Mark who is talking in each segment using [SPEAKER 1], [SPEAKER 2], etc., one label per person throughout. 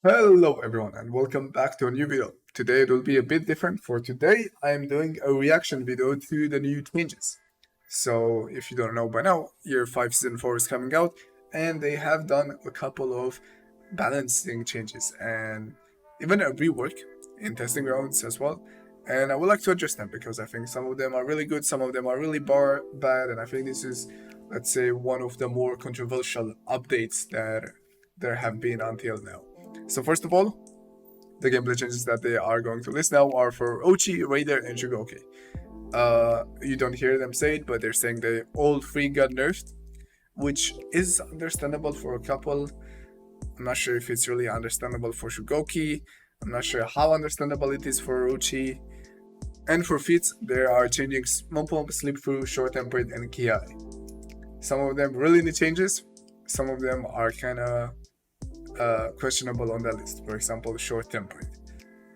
[SPEAKER 1] Hello everyone and welcome back to a new video. Today it will be a bit different. For today I am doing a reaction video to the new changes. So if you don't know by now, Year 5 Season 4 is coming out and they have done a couple of balancing changes and even a rework in testing grounds as well. And I would like to address them because I think some of them are really good, some of them are really bad, and I think this is, let's say, one of the more controversial updates that there have been until now. So first of all, the gameplay changes that they are going to list now are for Orochi, Raider, and Shugoki. You don't hear them say it, but they're saying they all three got nerfed, which is understandable for a couple. I'm not sure if it's really understandable for Shugoki. I'm not sure how understandable it is for Orochi. And for feats, they are changing Smoke Pump, Sleep Through, Short Tempered, and Kiai. Some of them really need changes. Some of them are kind of questionable on the list. For example, Short Tempered.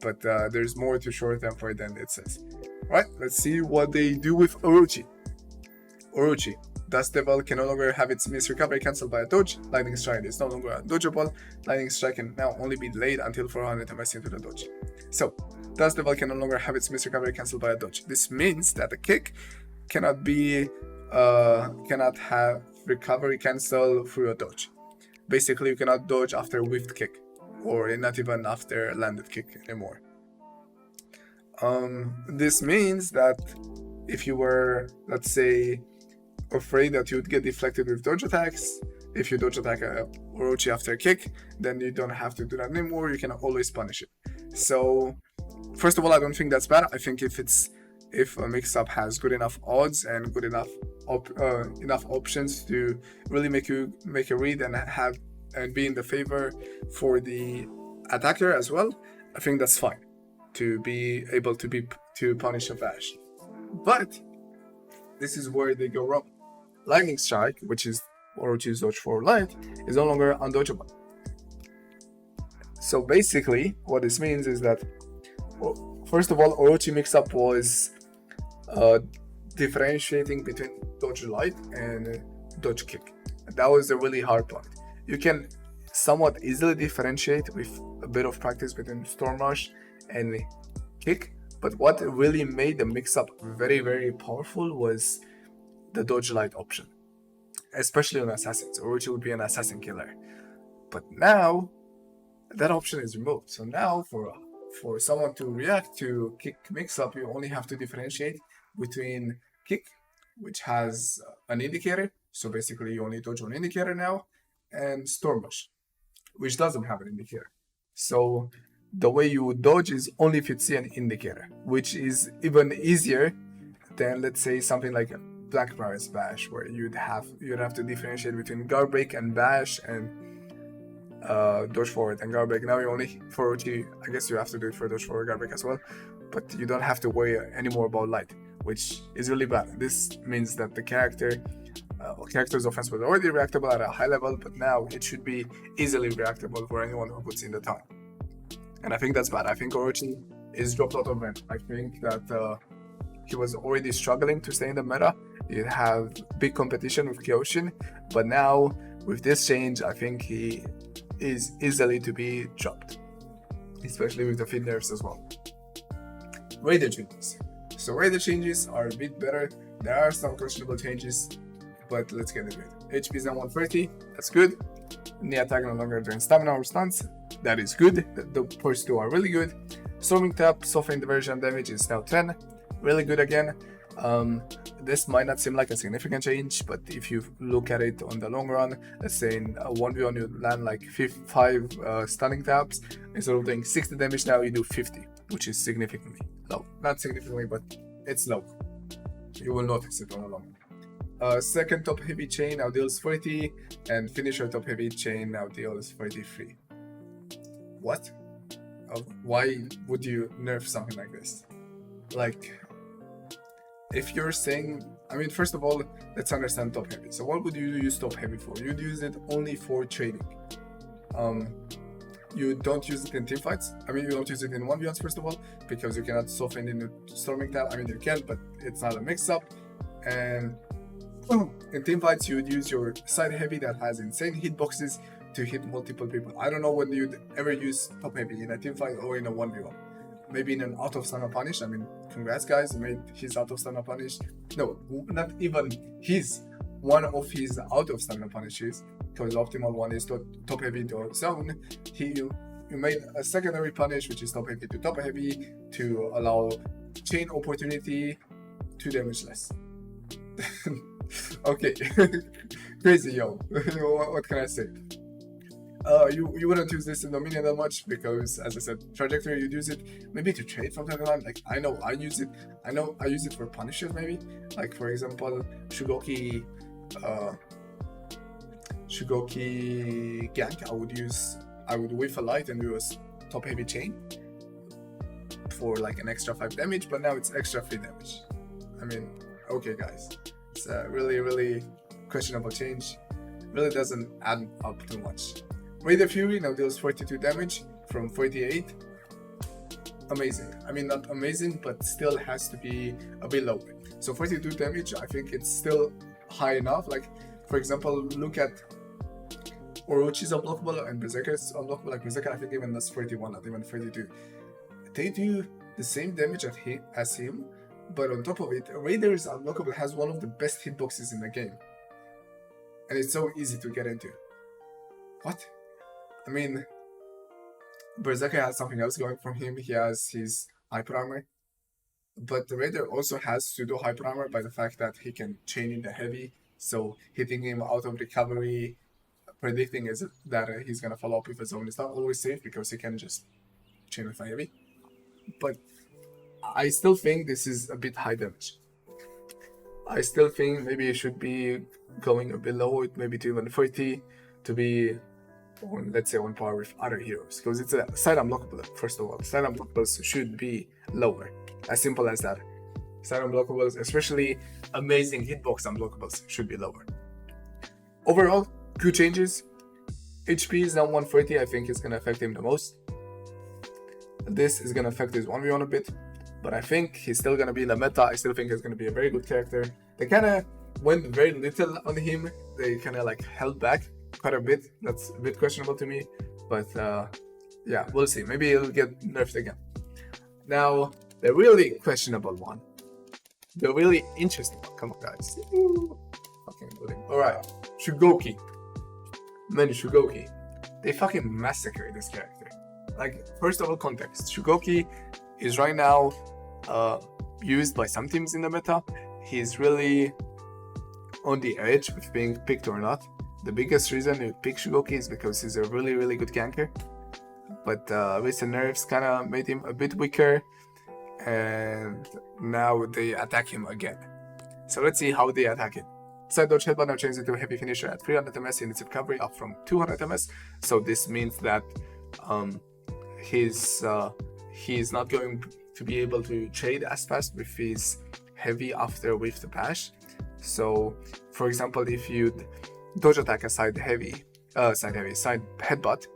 [SPEAKER 1] But there's more to Short Tempered than it says. Right, let's see what they do with Orochi. Orochi. Dust Devil can no longer have its miss recovery cancelled by a dodge. Lightning Strike is no longer undodgeable. Lightning Strike can now only be delayed until 400 MS into the dodge. So, Dust Devil can no longer have its miss recovery cancelled by a dodge. This means that the kick cannot have recovery cancel through a dodge. Basically, you cannot dodge after a whiffed kick, or not even after a landed kick anymore. This means that if you were, let's say, afraid that you would get deflected with dodge attacks, if you dodge attack a Orochi after a kick, then you don't have to do that anymore. You can always punish it. So, first of all, I don't think that's bad. I think if a mix-up has good enough odds and good enough options to really make a read and be in the favor for the attacker as well, I think that's fine to be able to punish a Vash. But this is where they go wrong. Lightning Strike, which is Orochi's dodge for light, is no longer undodgeable. So basically, what this means is that, first of all, Orochi mix-up was differentiating between dodge light and dodge kick. That was the really hard part. You can somewhat easily differentiate with a bit of practice between Storm Rush and kick, but what really made the mix-up very, very powerful was the dodge light option, especially on assassins. Orochi would be an assassin killer, but now that option is removed. So now for someone to react to kick mix-up, you only have to differentiate between kick, which has an indicator, so basically you only dodge one indicator now, and Storm Rush, which doesn't have an indicator. So the way you would dodge is only if you see an indicator, which is even easier than, let's say, something like Black Paris Bash, where you'd have to differentiate between guard break and bash and dodge forward and guard break. Now you only, for Orochi, I guess you have to do it for dodge forward guard break as well, but you don't have to worry anymore about light, which is really bad. This means that the character's offense was already reactable at a high level, but now it should be easily reactable for anyone who puts in the time. And I think that's bad. I think Orochi is dropped out of it. I think that he was already struggling to stay in the meta. You have big competition with Kyoshin, but now with this change, I think he is easily to be dropped, especially with the feed nerfs as well. Raider changes. So Raider changes are a bit better. There are some questionable changes, but let's get into it. HP is now 130, that's good. Knee attack no longer drains stamina or stunts, that is good. The first two are really good. Storming Tap, softening diversion damage is now 10, really good again. This might not seem like a significant change, but if you look at it on the long run, let's say in a 1v1 you land like 5 stunning taps, instead of doing 60 damage now you do 50, which is significantly low. Not significantly, but it's low. You will notice it on the long run. Second top heavy chain now deals 40, and finisher top heavy chain now deals 33. What? Why would you nerf something like this? Like, if you're saying, I mean, first of all, let's understand top heavy. So what would you use top heavy for? You'd use it only for trading. You don't use it in team fights. I mean, you don't use it in 1v1s, first of all, because you cannot soften in a storming tap. I mean, you can, but it's not a mix-up. And in team fights, you would use your side heavy that has insane hitboxes to hit multiple people. I don't know whether you'd ever use top heavy in a team fight or in a 1v1. Maybe in an out of stamina punish. I mean, congrats guys, you made his out of stamina punish. No, not even his. One of his out of stamina punishes, because optimal one is top heavy to zone. You made a secondary punish, which is top heavy to top heavy, to allow chain opportunity to damage less. Okay. Crazy, yo. What can I say? You wouldn't use this in Dominion that much because, as I said, trajectory, you'd use it maybe to trade from time to time. Like, I know I use it. I know I use it for punishes, maybe. Like, for example, Shugoki gank. I would whiff a light and do a top heavy chain for like an extra 5 damage, but now it's extra 3 damage. I mean, okay, guys, it's a really questionable change. Really doesn't add up too much. Raider Fury now deals 42 damage from 48. Amazing. I mean, not amazing, but still has to be a bit lower. So 42 damage, I think it's still high enough. Like, for example, look at Orochi's unblockable and Berserker's unblockable. Like, Berserker, I think even that's 41, not even 32. They do the same damage as him, but on top of it, Raider's unblockable has one of the best hitboxes in the game. And it's so easy to get into. What? I mean, Berserker has something else going from him. He has his hyper armor. But the Raider also has pseudo hyper armor by the fact that he can chain in the heavy. So hitting him out of recovery, predicting is that he's gonna follow up with a zone is not always safe because he can just chain with a heavy. But I still think this is a bit high damage. I still think maybe it should be going a bit lower, maybe to even 40 to be on, let's say, on par with other heroes, because it's a side unblockable. First of all, side unblockables should be lower. As simple as that. Side unblockables, especially amazing hitbox unblockables, should be lower. Overall, good changes. HP is now 140. I think it's gonna affect him the most. This is gonna affect his 1v1 a bit, but I think he's still gonna be in the meta. I still think he's gonna be a very good character. They kinda went very little on him. They kinda like held back quite a bit. That's a bit questionable to me, but yeah, we'll see. Maybe it'll get nerfed again. Now, the really questionable one, the really interesting one. Come on, guys. Alright, Shugoki. Man, Shugoki. They fucking massacred this character. Like, first of all, context. Shugoki is right now used by some teams in the meta. He's really on the edge of being picked or not. The biggest reason you pick Shugoki is because he's a really good ganker. But recent nerfs kind of made him a bit weaker. And now they attack him again. So let's see how they attack him. Side dodge headbutt now changes into a heavy finisher at 300 ms in its recovery, up from 200 ms. So this means that he's not going to be able to trade as fast with his heavy after with the bash. So, for example, if you'd dodge attack a side headbutt,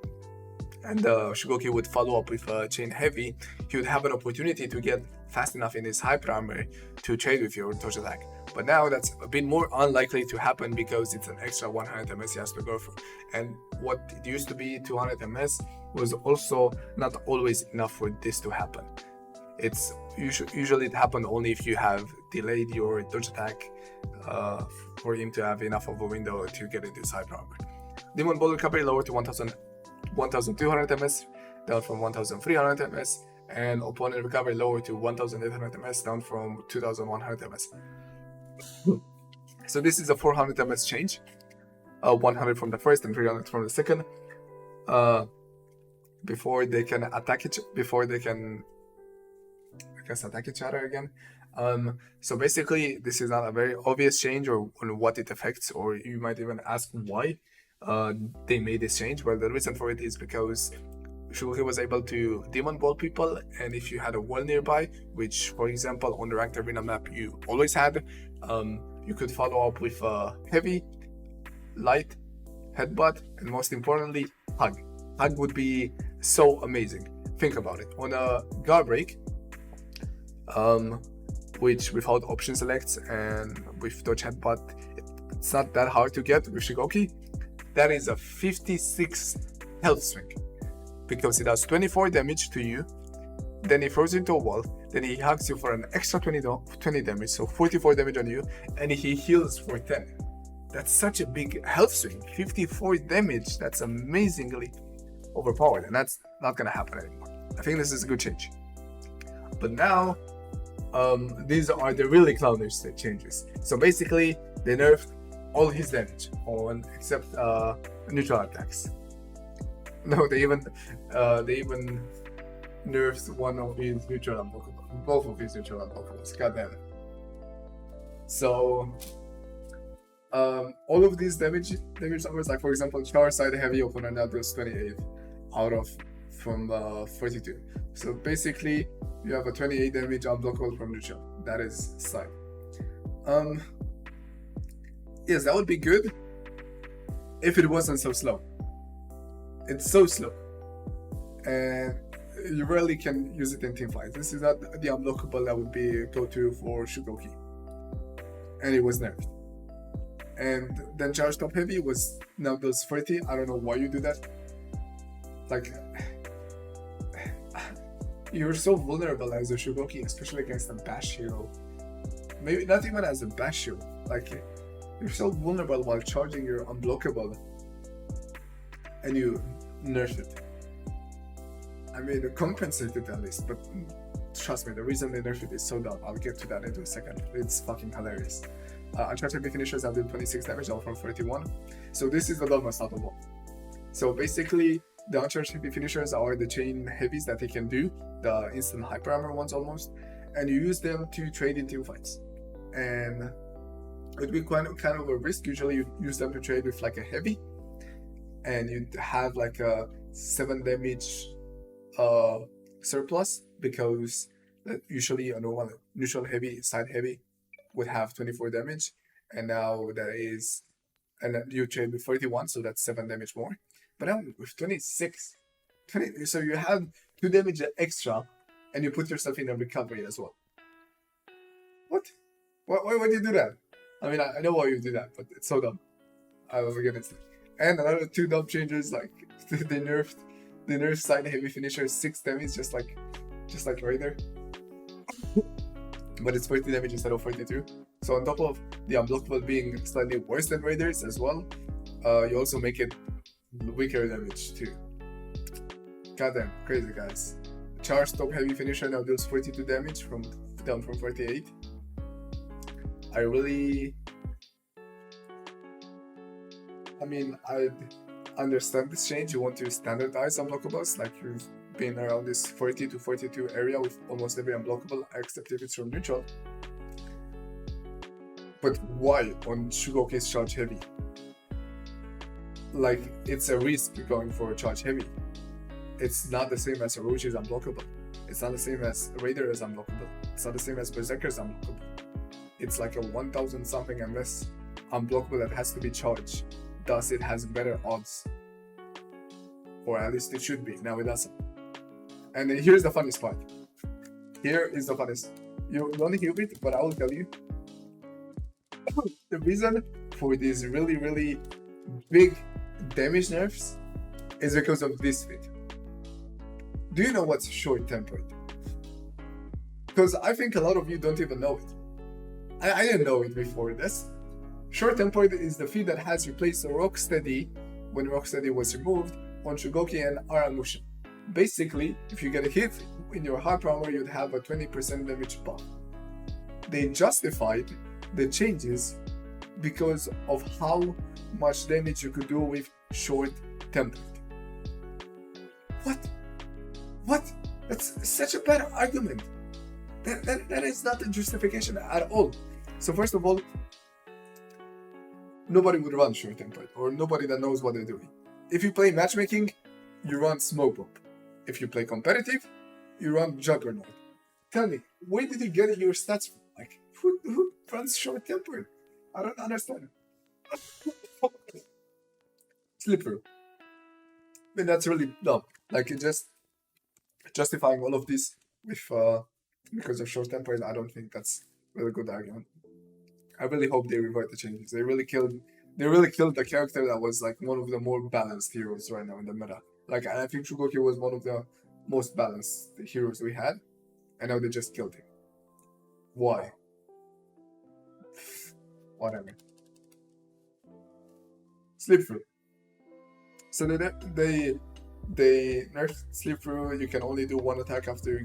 [SPEAKER 1] and Shugoki would follow up with a chain heavy, he would have an opportunity to get fast enough in his hyper armor to trade with your dodge attack. But now that's a bit more unlikely to happen because it's an extra 100 ms he has to go for. And what it used to be 200 ms was also not always enough for this to happen. It's usually it happened only if you have delayed your dodge attack for him to have enough of a window to get into his hyper armor. Demon Ball recovery lowered to 1200 ms, down from 1300 ms, and opponent recovery lowered to 1800 ms, down from 2100 ms. So this is a 400 ms change, 100 from the first and 300 from the second. Before they can attack each other again. So basically, this is not a very obvious change or on what it affects, or you might even ask why they made this change. Well, the reason for it is because Shugoki was able to demon ball people, and if you had a wall nearby, which for example on the ranked arena map you always had, you could follow up with a heavy, light, headbutt, and most importantly, hug. Hug would be so amazing. Think about it. On a guard break, which without option selects and with dodge headbutt, it's not that hard to get with Shugoki. that is a 56 health swing. Because he does 24 damage to you, then he throws into a wall, then he hugs you for an extra 20 damage, so 44 damage on you, and he heals for 10. That's such a big health swing. 54 damage, that's amazingly overpowered, and that's not gonna happen anymore. I think this is a good change. But now, these are the really clownish changes. So basically, they nerfed all his damage, except neutral attacks. No, they even nerfed one of his neutral unblockable, both of his neutral unblockables. God damn it. So, all of these damage numbers, like for example, Char side heavy opener now does 28 from 42. So basically, you have a 28 damage unblockable from neutral. That is side. Yes, that would be good if it wasn't so slow. It's so slow, and you rarely can use it in team fights. This is not the unblockable that would be go-to for Shugoki, and it was nerfed. And then charge top heavy was now does 30. I don't know why you do that. Like, you're so vulnerable as a Shugoki, especially against a bash hero. Maybe not even as a bash hero. Like, you're so vulnerable while charging your unblockable, and you nerf it. I mean, compensate it at least, but trust me, the reason they nerf it is so dumb. I'll get to that in a second. It's fucking hilarious. Uncharged heavy finishers have done 26 damage, all from 31. So this is the dumbest out of all. So basically, the uncharged heavy finishers are the chain heavies that they can do, the instant hyper armor ones almost, and you use them to trade in team fights. And it would be kind of a risk. Usually you use them to trade with like a heavy, and you'd have like a 7 damage surplus, because usually a normal neutral heavy, side heavy would have 24 damage, and now that is, and then you trade with 31, so that's 7 damage more. But now with 26, so you have 2 damage extra, and you put yourself in a recovery as well. What? Why would you do that? I mean, I know why you do that, but it's so dumb. I was against it. And another 2 dumb changes, like they nerfed side heavy finisher 6 damage, just like Raider. But it's 40 damage instead of 42. So on top of the unblockable being slightly worse than Raiders as well, you also make it weaker damage too. Goddamn, crazy guys. Charge top heavy finisher now deals 42 damage down from 48. I understand this change. You want to standardize unblockables, like you've been around this 40 to 42 area with almost every unblockable, except if it's from neutral. But why on Shugoki's charge heavy? Like, it's a risk going for a charge heavy. It's not the same as Orochi's unblockable. It's not the same as Raider's unblockable. It's not the same as Berserker's unblockable. It's like a 1000 something MS unblockable that has to be charged. Thus, it has better odds. Or at least it should be. Now it doesn't. And here's the funniest part. Here is the funniest. You don't hear it, but I will tell you. The reason for these really, really big damage nerfs is because of this feat. Do you know what's short-tempered? Because I think a lot of you don't even know it. I didn't know it before this. Short-tempered is the feat that has replaced Rocksteady when Rocksteady was removed on Shugoki and Aramushin. Basically, if you get a hit in your hard armor, you'd have a 20% damage buff. They justified the changes because of how much damage you could do with short-tempered. What? That's such a bad argument. That is not a justification at all. So first of all, nobody would run short-tempered, or nobody that knows what they're doing. If you play matchmaking, you run Smoke Bomb. If you play competitive, you run Juggernaut. Tell me, where did you get your stats from? Like, who runs short-tempered? I don't understand. Slippery. I mean, that's really dumb. Like, it just justifying all of this with because of short-tempered, I don't think that's really good argument. I really hope they revert the changes. They really killed they really killed the character that was like one of the more balanced heroes right now in the meta. Like I think Shugoki was one of the most balanced heroes we had, and now they just killed him. Why? Whatever. Sleep through. So they nerfed sleep through. You can only do one attack after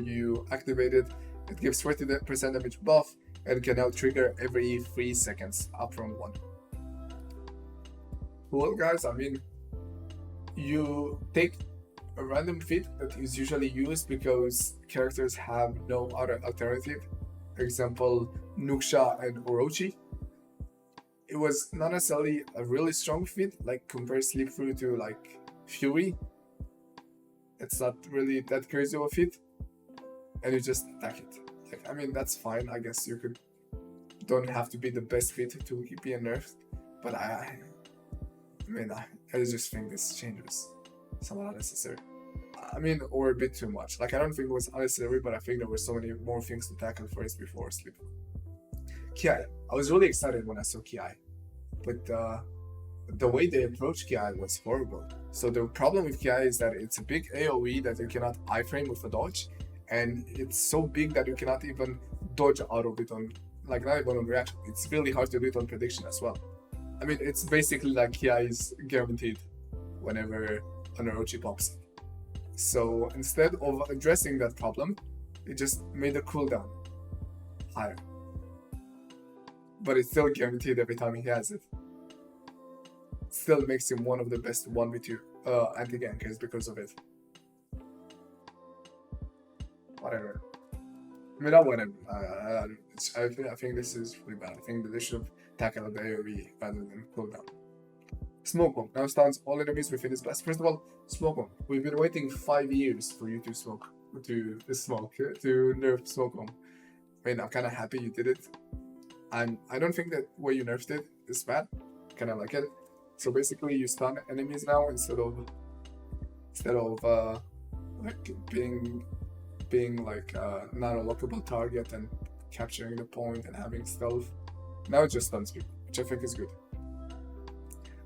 [SPEAKER 1] you activate it. It gives 40% damage buff and can now trigger every 3 seconds up from 1. Cool, guys. I mean, you take a random feat that is usually used because characters have no other alternative. For example, Nuksha and Orochi. It was not necessarily a really strong feat, like compare Sleep Through to like Fury. It's not really that crazy of a feat, and you just attack it. Like, I mean, that's fine. I guess you don't have to be the best feat to be nerfed, but I just think this changes somewhat unnecessary. I mean, or a bit too much. Like, I don't think it was unnecessary, but I think there were so many more things to tackle first before Sleep. Ki. I was really excited when I saw Ki, but the way they approached Ki was horrible. So the problem with Ki is that it's a big AoE that you cannot iframe with a dodge, and it's so big that you cannot even dodge out of it on, like, not even on reaction. It's really hard to do it on prediction as well. I mean, it's basically like Ki is guaranteed whenever an Orochi pops. So instead of addressing that problem, it just made the cooldown higher. But it's still guaranteed every time he has it. Still makes him one of the best 1v2 anti-gankers because of it. Whatever. I mean, not whatever. I think this is really bad. I think that they should have tackled the AoE rather than cooldown. Smoke bomb now stuns all enemies within his blast. First of all, smoke bomb. We've been waiting 5 years for you to nerf smoke bomb. I mean, I'm kind of happy you did it. I don't think that way you nerfed it is bad. Kind of like it. So basically, you stun enemies now instead of like being like not a lockable target and capturing the point and having stealth. Now it just stuns people, which I think is good.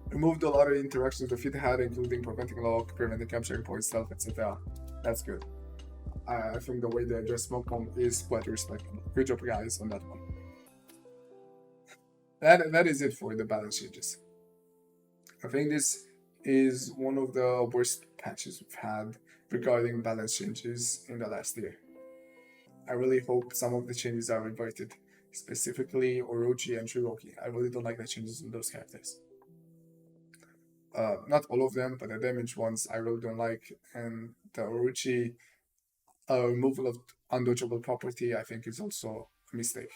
[SPEAKER 1] Removed a lot of interactions the feat had, including preventing lock, preventing capturing point, stealth, etc. That's good. I think the way they address smoke bomb is quite respectable. Good job, guys, on that one. That is it for the balance changes. I think this is one of the worst patches we've had regarding balance changes in the last year. I really hope some of the changes are reverted, specifically Orochi and Shugoki. I really don't like the changes in those characters. Not all of them, but the damage ones I really don't like, and the Orochi removal of undodgeable property I think is also a mistake.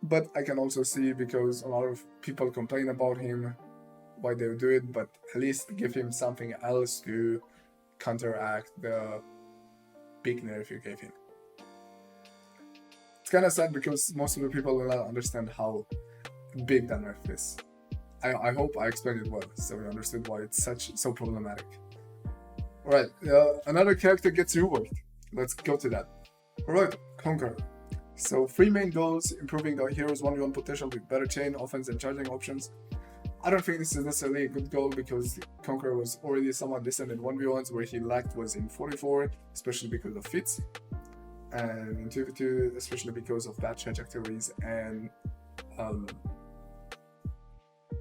[SPEAKER 1] But I can also see, because a lot of people complain about him, why they do it, but at least give him something else to counteract the big nerf you gave him. It's kind of sad because most of the people will not understand how big that nerf is. I hope I explained it well, so you understood why it's so problematic. Alright, another character gets reworked. Let's go to that. Alright, Conqueror. So 3 main goals: improving the hero's 1v1 potential with better chain, offense, and charging options. I don't think this is necessarily a good goal because Conqueror was already somewhat decent in 1v1s. Where he lacked was in 44, especially because of fits, and in 2v2, especially because of bad trajectories and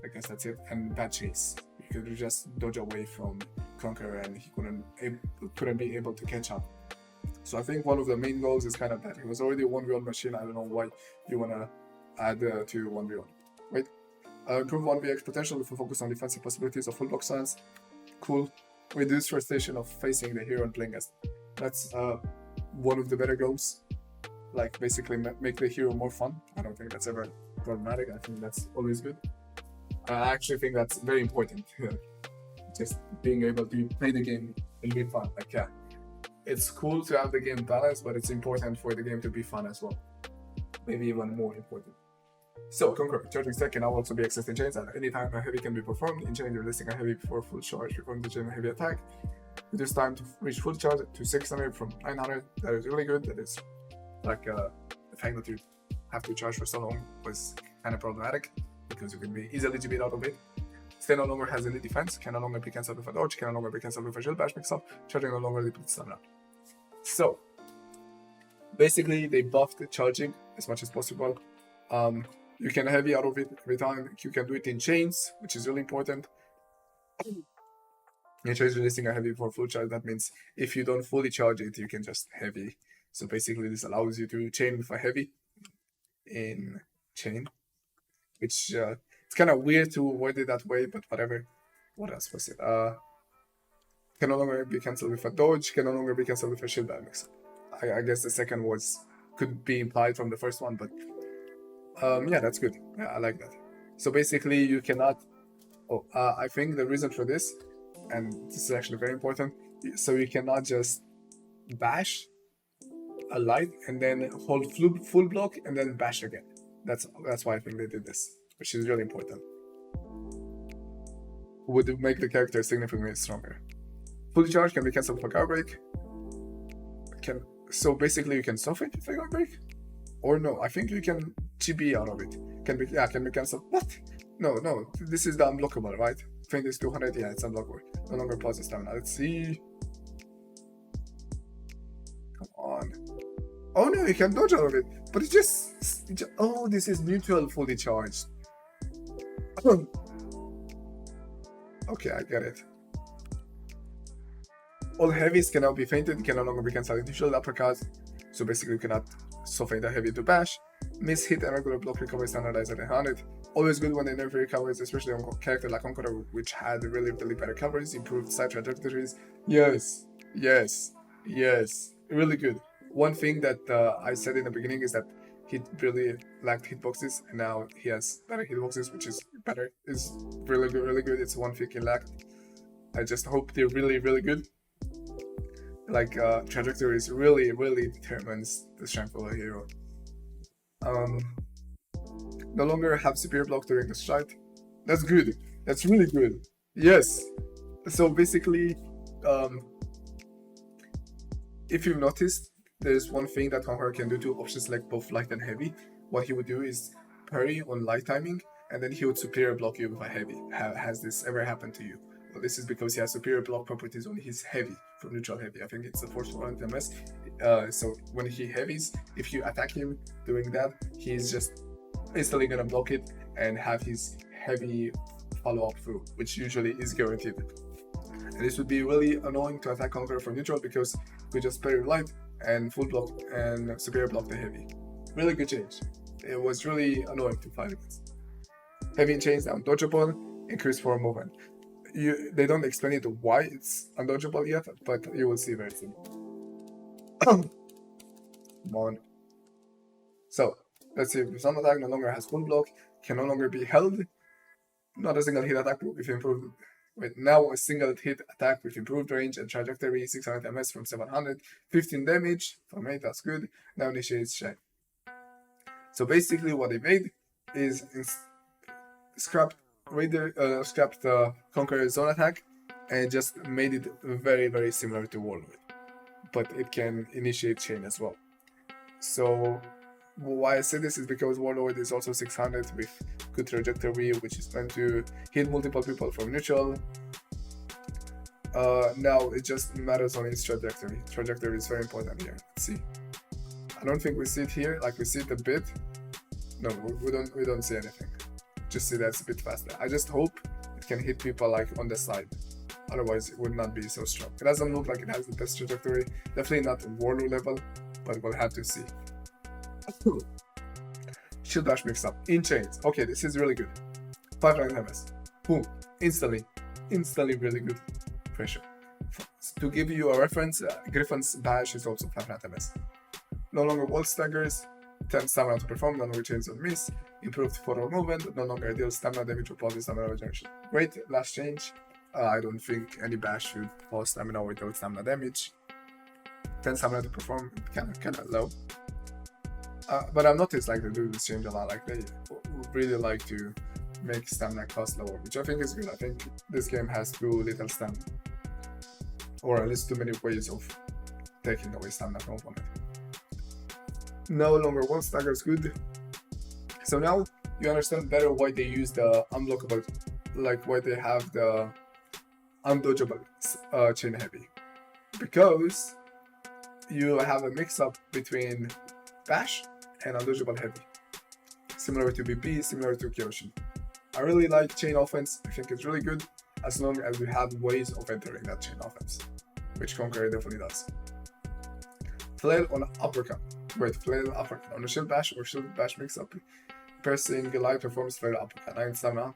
[SPEAKER 1] I guess that's it, and bad chase. You could just dodge away from Conqueror and he couldn't be able to catch up. So I think one of the main goals is kind of bad. He was already a 1v1 machine. I don't know why you want to add to 1v1. Wait. Improve 1vx potential with a focus on defensive possibilities of full block stance. Cool. Reduce frustration of facing the hero and playing as. That's one of the better goals. Like, basically make the hero more fun. I don't think that's ever problematic. I think that's always good. I actually think that's very important. Just being able to play the game and be fun. Like, yeah. It's cool to have the game balanced, but it's important for the game to be fun as well. Maybe even more important. So, Conqueror, charging stack can now also be accessed in chains at any time a heavy can be performed. In chain, you're listing a heavy before full charge, performing the chain a heavy attack. Reduce time to reach full charge to 600 from 900. That is really good. That is like the fact that you have to charge for so long was kind of problematic because you can be easily GB'd out of it. Stay no longer has any defense, can no longer be cancelled with a dodge, can no longer be cancelled with a shield bash mix up, charging no longer depletes stamina. So basically they buffed the charging as much as possible. You can heavy out of it every time. You can do it in chains, which is really important. Nature is releasing a heavy for full charge. That means if you don't fully charge it, you can just heavy. So basically this allows you to chain with a heavy in chain, which it's kind of weird to word it that way, but whatever. What else was it? Can no longer be cancelled with a dodge, can no longer be cancelled with a shield bash mix. I guess the second could be implied from the first one, but yeah, that's good. Yeah, I like that. So basically you cannot, I think the reason for this, and this is actually very important, so you cannot just bash a light and then hold full block and then bash again. That's why I think they did this, which is really important. Would make the character significantly stronger. Fully charged can be cancelled with a guard break. So basically you can soften it with a guard break? Or no, I think you can GB out of it. Can be cancelled. What? No, this is the unblockable, right? Feint is 200, yeah, it's unblockable. No longer pauses stamina. Let's see. Come on. Oh no, you can dodge out of it. But it just oh, this is neutral fully charged. Okay, I get it. All heavies can now be feinted, can no longer be cancelled neutral uppercut. So basically you cannot feint a heavy to bash. Miss hit and regular block recovery standardized at 100. Always good when they nerf recoveries, especially on a character like Conqueror, which had really better recoveries, improved side trajectories. Yes. Really good. One thing that I said in the beginning is that he really lacked hitboxes, and now he has better hitboxes, which is better. It's really good. It's one thing he lacked. I just hope they're really good. Like trajectories really determines the strength of a hero. No longer have superior block during the strike. That's good. That's really good. Yes. So basically, if you've noticed, there's one thing that Conqueror can do to options like both light and heavy. What he would do is parry on light timing, and then he would superior block you with a heavy. Has this ever happened to you? Well, this is because he has superior block properties on his heavy, from neutral heavy. I think it's the force one MS. So when he heavies, if you attack him doing that, he's just instantly gonna block it and have his heavy follow up through, which usually is guaranteed. And this would be really annoying to attack Conqueror from neutral because we just parry light and full block and superior block the heavy. Really good change. It was really annoying to fight against. Heavy chains now dodgeable, increased forward movement. They don't explain it why it's undodgeable yet, but you will see very soon. Come on. So let's see. Some attack no longer has full block, can no longer be held. Not a single hit attack with improved. Wait, now a single hit attack with improved range and trajectory, 600 MS from 700, 15 damage from 8. That's good. Now initiates shine. So basically, what they made is scrapped Conqueror's zone attack and just made it very similar to Warlord, but it can initiate chain as well. So why I say this is because Warlord is also 600 with good trajectory, which is meant to hit multiple people from neutral. Now it just matters on its trajectory. Trajectory is very important here. Let's see. I don't think we see it here, like we see it a bit. No, we don't see anything. Just see that's a bit faster. I just hope it can hit people like on the side. Otherwise it would not be so strong. It doesn't look like it has the best trajectory. Definitely not Warlord level, but we'll have to see. Shield dash mix up in chains. Okay, this is really good. 500 MS. Boom. Instantly really good pressure. To give you a reference, Griffin's bash is also 500 MS. No longer wall staggers, 10 stamina to perform, no longer chains on miss, improved forward movement, no longer deals stamina damage or positive stamina regeneration. Great, last change. I don't think any bash should pause stamina or deal stamina damage. 10 stamina to perform, kinda low. But I've noticed like they do this change a lot, like they really like to make stamina cost lower, which I think is good. I think this game has too little stamina, or at least too many ways of taking away stamina from opponent. No longer one stagger is good. So now you understand better why they use the unblockable, like why they have the undodgeable chain heavy, because you have a mix-up between bash and undodgeable heavy, similar to BP, similar to Kyoshi. I really like chain offense. I think it's really good as long as you have ways of entering that chain offense, which Conqueror definitely does. Flail on uppercut. Wait, flail uppercut on a shield bash or shield bash mix-up. Pressing light performs flail uppercut. 9 stamina,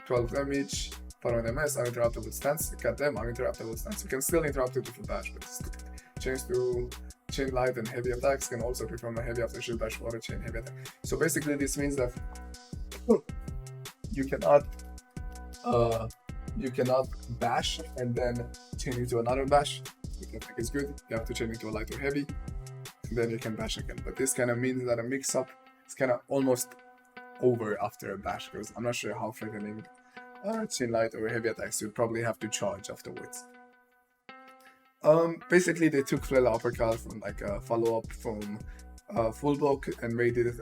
[SPEAKER 1] 12 damage, 4 MS, uninterruptible stance. Goddamn, uninterruptible stance. You can still interrupt it with a bash, but it's stupid. Change to chain light and heavy attacks, can also perform a heavy after shield bash for a chain heavy attack. So basically this means that you cannot bash and then chain into another bash, which I think is good. You have to chain into a light or heavy, and then you can bash again. But this kind of means that a mix-up is kind of almost over after a bash, because I'm not sure how threatening chain light or heavy attacks. You probably have to charge afterwards. Basically they took flail uppercut from like a follow-up from full block and made it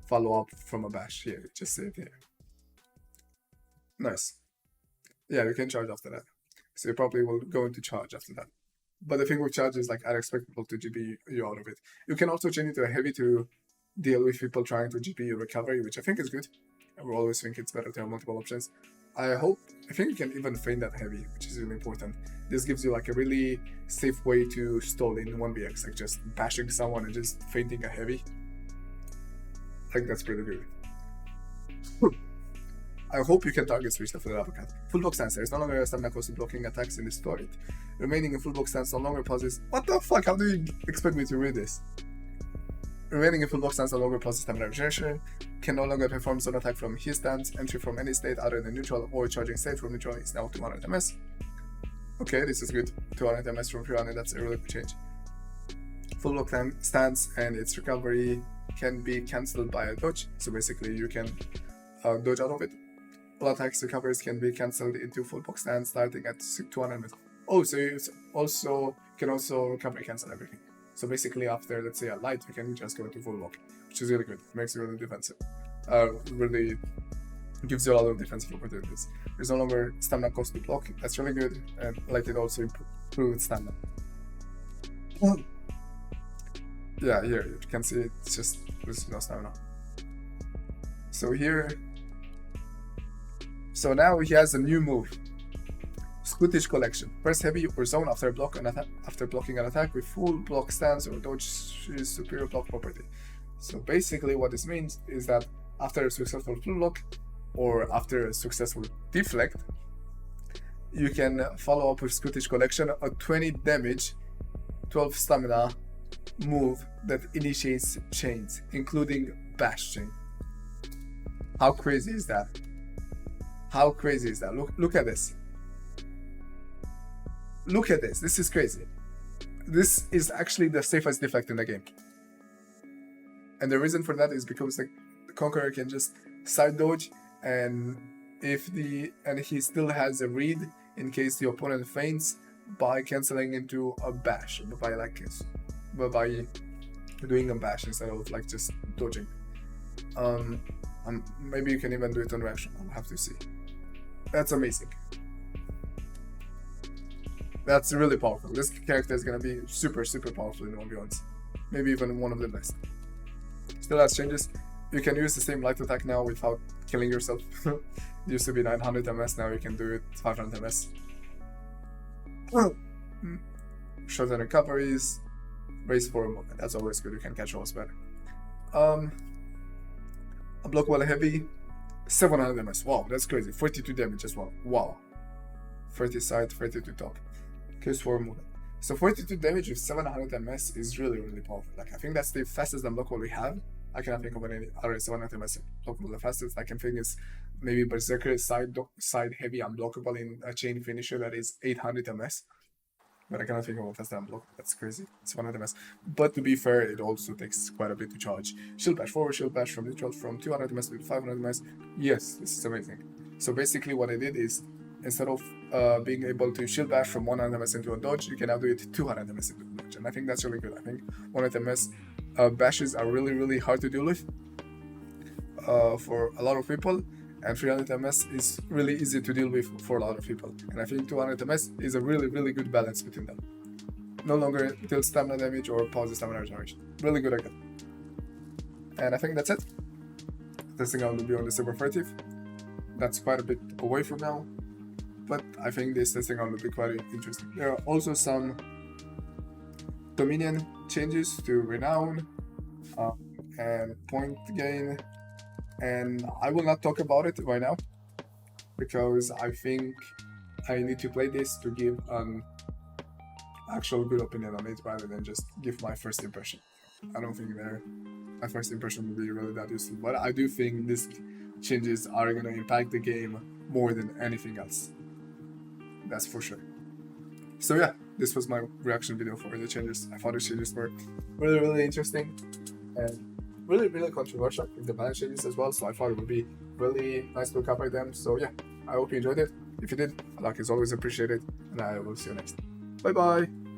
[SPEAKER 1] follow-up from a bash. Here, just say it here. Nice. Yeah, you can charge after that. So you probably will go into charge after that. But the thing with charge is like I'd expect people to GP you out of it. You can also chain into a heavy to deal with people trying to GP you recovery, which I think is good. I will always think it's better to have multiple options. I think you can even feign that heavy, which is really important. This gives you like a really safe way to stall in 1vx, like just bashing someone and just feinting a heavy. I think that's pretty good. I hope you can target switch the flail uppercut. Full block stance, there is no longer a stamina cost to blocking attacks in this story. Remaining in full block stance no longer pauses. What the fuck? How do you expect me to read this? Remaining in full block stance no longer pauses stamina regeneration. Can no longer perform zone attack from his stance. Entry from any state other than neutral or charging state from neutral is now 200 MS. Okay, this is good. 200 MS from 300, that's a really good change. Full block stance and its recovery can be cancelled by a dodge. So basically you can dodge out of it. All attacks recoveries can be cancelled into full block stance starting at 200 MS. Oh, so you can also recovery cancel everything. So basically after, let's say, a light, you can just go into full block, which is really good. It makes you really defensive. Really gives you a lot of defensive opportunities. There's no longer stamina cost to block. That's really good. And like it also improved stamina. Yeah, here you can see it's just there's no stamina. So here, so now he has a new move. Scootish Collection. Press heavy or zone after blocking an attack with full block stance or dodge superior block property. So basically what this means is that after a successful full block or after a successful deflect, you can follow up with Scootish Collection, a 20 damage, 12 stamina move that initiates chains, including bash chain. How crazy is that? How crazy is that? Look at this. Look at this. This is crazy. This is actually the safest defect in the game. And the reason for that is because the Conqueror can just side dodge, and he still has a read in case the opponent feints by cancelling into a bash, by doing a bash instead of like just dodging. Maybe you can even do it on reaction. I'll have to see. That's amazing. That's really powerful. This character is gonna be super powerful in 1v1s. Maybe even one of the best. Still has changes. You can use the same light attack now without killing yourself. It used to be 900 MS, now you can do it 500 MS. Shorten recoveries. Raise forward movement. That's always good. You can catch rolls better. A block while heavy. 700 MS. Wow, that's crazy. 42 damage as well. Wow. 30 side, 32 top. Case forward movement. So 42 damage with 700 MS is really powerful. Like I think that's the fastest unblockable we have. I cannot think of any other 700 MS unblockable. The fastest I can think is maybe Berserker side heavy unblockable in a chain finisher that is 800 MS. But I cannot think of a faster unblock. That's crazy. It's 100 MS. But to be fair, it also takes quite a bit to charge. Shield bash forward, shield bash from neutral from 200 MS to 500 MS. Yes, this is amazing. So basically what I did is, instead of being able to shield bash from 100 MS into a dodge, you can now do it 200 MS into a dodge. And I think that's really good. I think 100 MS bashes are really hard to deal with. for a lot of people, and 300 ms is really easy to deal with for a lot of people. And I think 200 ms is a really good balance between them. No longer deal stamina damage or pause stamina regeneration. Really good again. And I think that's it. Testing out will be on December 30th. That's quite a bit away from now, but I think this testing out will be quite interesting. There are also some Dominion changes to Renown and point gain, and I will not talk about it right now because I think I need to play this to give an actual good opinion on it rather than just give my first impression. I don't think my first impression will be really that useful, but I do think these changes are going to impact the game more than anything else. That's for sure. So yeah, this was my reaction video for the changes. I thought the changes were really interesting and really controversial with the balance changes as well, so I thought it would be really nice to cover them. So yeah, I hope you enjoyed it. If you did, a like is always appreciated, and I will see you next time. Bye bye!